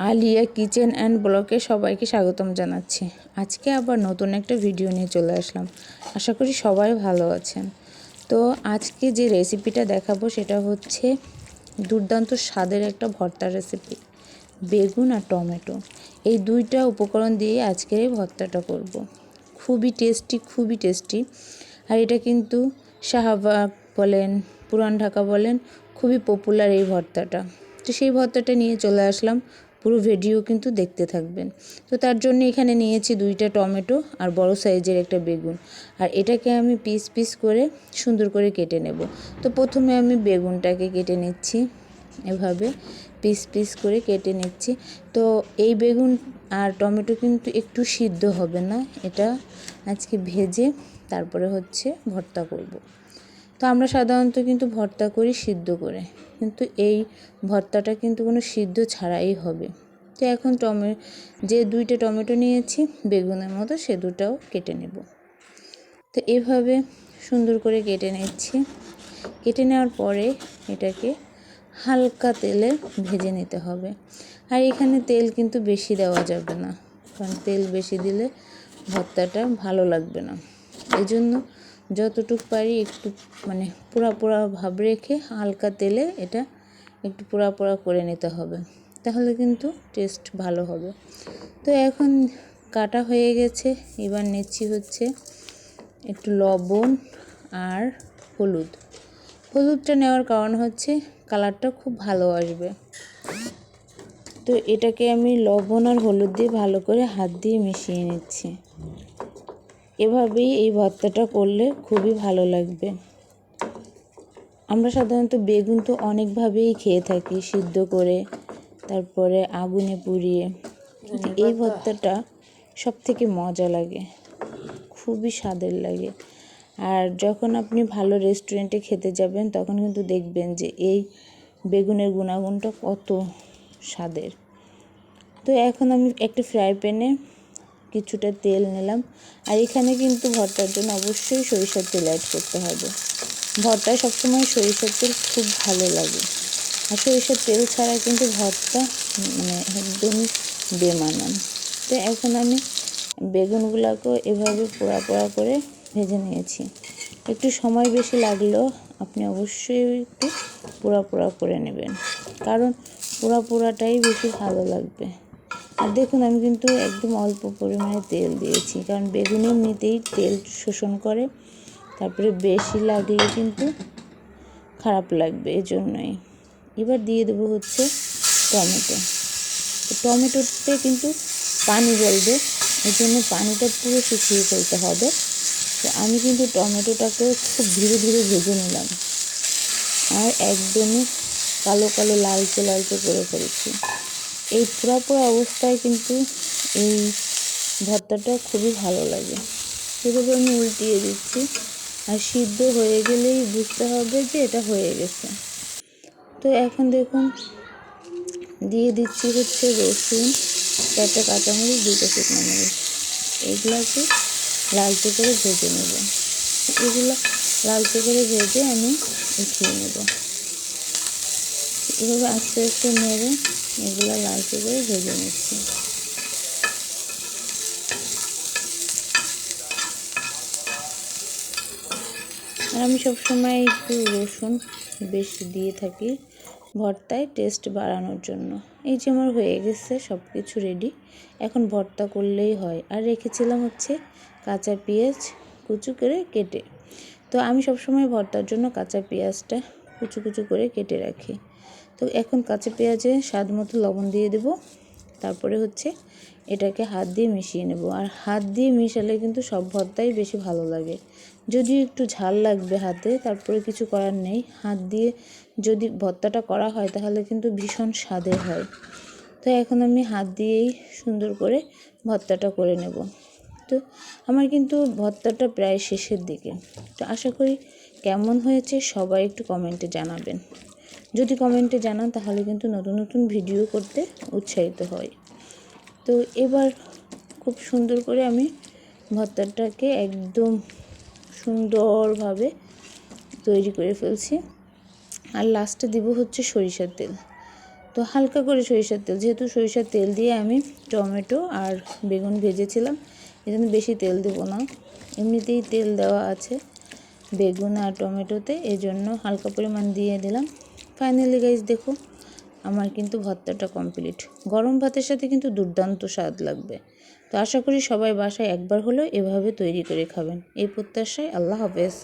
Alia kitchen and ব্লগে সবাইকে স্বাগতম জানাচ্ছি। আজকে আবার নতুন একটা ভিডিও নিয়ে চলে আসলাম। আশা করি সবাই ভালো আছেন। তো আজকে যে রেসিপিটা দেখাবো সেটা হচ্ছে দুর্দান্ত স্বাদের একটা ভর্তার রেসিপি। বেগুন আর টমেটো এই দুইটা উপকরণ দিয়ে আজকের এই ভর্তাটা করব। খুবই টেস্টি। আর এটা কিন্তু শাহবাগ বলেন, পুরান ঢাকা বলেন, খুবই পপুলার এই ভর্তাটা। তো সেই ভর্তাটা নিয়ে চলে আসলাম। পুরো ভিডিও কিন্তু দেখতে থাকবেন। তো তার জন্য এখানে নিয়েছি 2টা টমেটো আর বড় সাইজের একটা বেগুন। আর এটাকে আমি পিস করে সুন্দর করে কেটে নেব। তো প্রথমে আমি বেগুনটাকে কেটে নিচ্ছি, এভাবে পিস করে কেটে নিচ্ছি। তো এই বেগুন আর টমেটো কিন্তু একটু সিদ্ধ হবে না, এটা আজকে ভেজে তারপরে হচ্ছে ভর্তা করব। তো আমরা সাধারণত কিন্তু ভর্তা করি সিদ্ধ করে, কিন্তু এই ভর্তাটা কিন্তু কোনো সিদ্ধ ছাড়াই হবে। তো এখন যে 2টা টমেটো নিয়েছি বেগুনের মতো, সে দুটাও কেটে নেব। তো এভাবে সুন্দর করে কেটে নিচ্ছি। কেটে নেওয়ার পরে এটাকে হালকা তেলে ভেজে নিতে হবে। আর এখানে তেল কিন্তু বেশি দেওয়া যাবে না, কারণ তেল বেশি দিলে ভর্তাটা ভালো লাগবে না। এজন্য যতটুকু পারি একটু পোড়া ভাব রেখে হালকা তেলে এটা একটু পোড়া করে নিতে হবে, তাহলে কিন্তু টেস্ট ভালো হবে। তো এখন কাটা হয়ে গেছে। এবার নিচ্ছি হচ্ছে একটু লবণ আর হলুদটা নেওয়ার কারণ হচ্ছে কালারটা খুব ভালো আসবে। তো এটাকে আমি লবণ আর হলুদ দিয়ে ভালো করে হাত দিয়ে মিশিয়ে নিচ্ছি। এভাবেই এই ভর্তাটা করলে খুবই ভালো লাগবে। আমরা সাধারণত বেগুন তো অনেকভাবেই খেয়ে থাকি, সিদ্ধ করে, তারপরে আগুনে পুড়িয়ে। এই ভর্তাটা সবথেকে মজা লাগে, খুবই স্বাদের লাগে। আর যখন আপনি ভালো রেস্টুরেন্টে খেতে যাবেন তখন কিন্তু দেখবেন যে এই বেগুনের গুণাগুণটা কত স্বাদের। তো এখন আমি একটা ফ্রাই প্যানে কিছুটা তেল নিলাম। আর এখানে কিন্তু ভর্তার জন্য অবশ্যই সরিষার তেল অ্যাড করতে হবে। ভর্তায় সবসময় সরিষার তেল খুব ভালো লাগে। আর সরিষার তেল ছাড়া কিন্তু ভর্তা একদমই বেমানান। তো এখন আমি বেগুনগুলোকে এভাবে পোড়া করে ভেজে নিয়েছি। একটু সময় বেশি লাগলেও আপনি অবশ্যই একটু পোড়া করে নেবেন, কারণ পোড়াটাই বেশি ভালো লাগবে। আর দেখুন আমি কিন্তু একদম অল্প পরিমাণে তেল দিয়েছি, কারণ বেগুন এমনিতেই তেল শোষণ করে, তারপরে বেশি লাগলে কিন্তু খারাপ লাগবে, এজন্যই। এবার দিয়ে দেবো হচ্ছে টমেটোতে কিন্তু পানি বলবে, এই জন্য পানিটা পুরো শুকিয়ে ফেলতে হবে। তো আমি কিন্তু টমেটোটাকে খুব ধীরে ভেজে নিলাম, আর একদমই কালো লালচে করে ফেলছি। এই পোড়া অবস্থায় কিন্তু এই ভর্তাটা খুবই ভালো লাগে। সেভাবে আমি উল্টিয়ে দিচ্ছি, আর সিদ্ধ হয়ে গেলেই বুঝতে হবে যে এটা হয়ে গেছে। তো এখন দেখুন দিয়ে দিচ্ছি হচ্ছে রসুন, 4টা কাঁচামরিচ, 2টা শুকনো মরিচ। এগুলোকে লালচে করে ভেজে নেব। এগুলো লালচে করে ভেজে আমি উঠিয়ে নেব। এভাবে আস্তে নেড়ে এগুলো লালচে করে ভেজে নিচ্ছি। আর আমি সবসময় একটু রসুন বেশি দিয়ে থাকি ভর্তায়, টেস্ট বাড়ানোর জন্য। এই যে আমার হয়ে গেছে সব কিছু রেডি, এখন ভর্তা করলেই হয়। আর রেখেছিলাম হচ্ছে কাঁচা পেঁয়াজ কুচু করে কেটে। তো আমি সবসময় ভর্তার জন্য কাঁচা পেঁয়াজটা কুচু করে কেটে রাখি। তো এখন কাঁচা পেঁয়াজে স্বাদ মতো লবণ দিয়ে দেব, তারপরে হচ্ছে এটাকে হাত দিয়ে মিশিয়ে নেব। আর হাত দিয়ে মিশালে কিন্তু সব ভর্তাই বেশি ভালো লাগে। যদিও একটু ঝাল লাগবে হাতে, তারপরে কিছু করার নেই। হাত দিয়ে যদি ভর্তাটা করা হয় তাহলে কিন্তু ভীষণ স্বাদের হয়। তো এখন আমি হাত দিয়েই সুন্দর করে ভর্তাটা করে নেব। তো আমার কিন্তু ভর্তাটা প্রায় শেষের দিকে। তো আশা করি কেমন হয়েছে সবাই একটু কমেন্টে জানাবেন। যদি কমেন্টে জানান তাহলে কিন্তু নতুন ভিডিও করতে উৎসাহিত হয়। তো এবার খুব সুন্দর করে আমি ভর্তাটাকে একদম সুন্দরভাবে তৈরি করে ফেলছি। আর লাস্টে দিব হচ্ছে সরিষার তেল। তো হালকা করে সরিষার তেল, যেহেতু সরিষার তেল দিয়ে আমি টমেটো আর বেগুন ভেজেছিলাম, এই জন্য বেশি তেল দেবো না, এমনিতেই তেল দেওয়া আছে বেগুন আর টমেটোতে, এই জন্য হালকা পরিমাণ দিয়ে দিলাম। ফাইনালি গাইস দেখো আমার কিন্তু ভর্তাটা কমপ্লিট। গরম ভাতের সাথে কিন্তু দুর্দান্ত স্বাদ লাগবে। তো আশা করি সবাই বাসায় একবার হলেও এভাবে তৈরি করে খাবেন। এই প্রত্যাশায় আল্লাহ হাফেজ।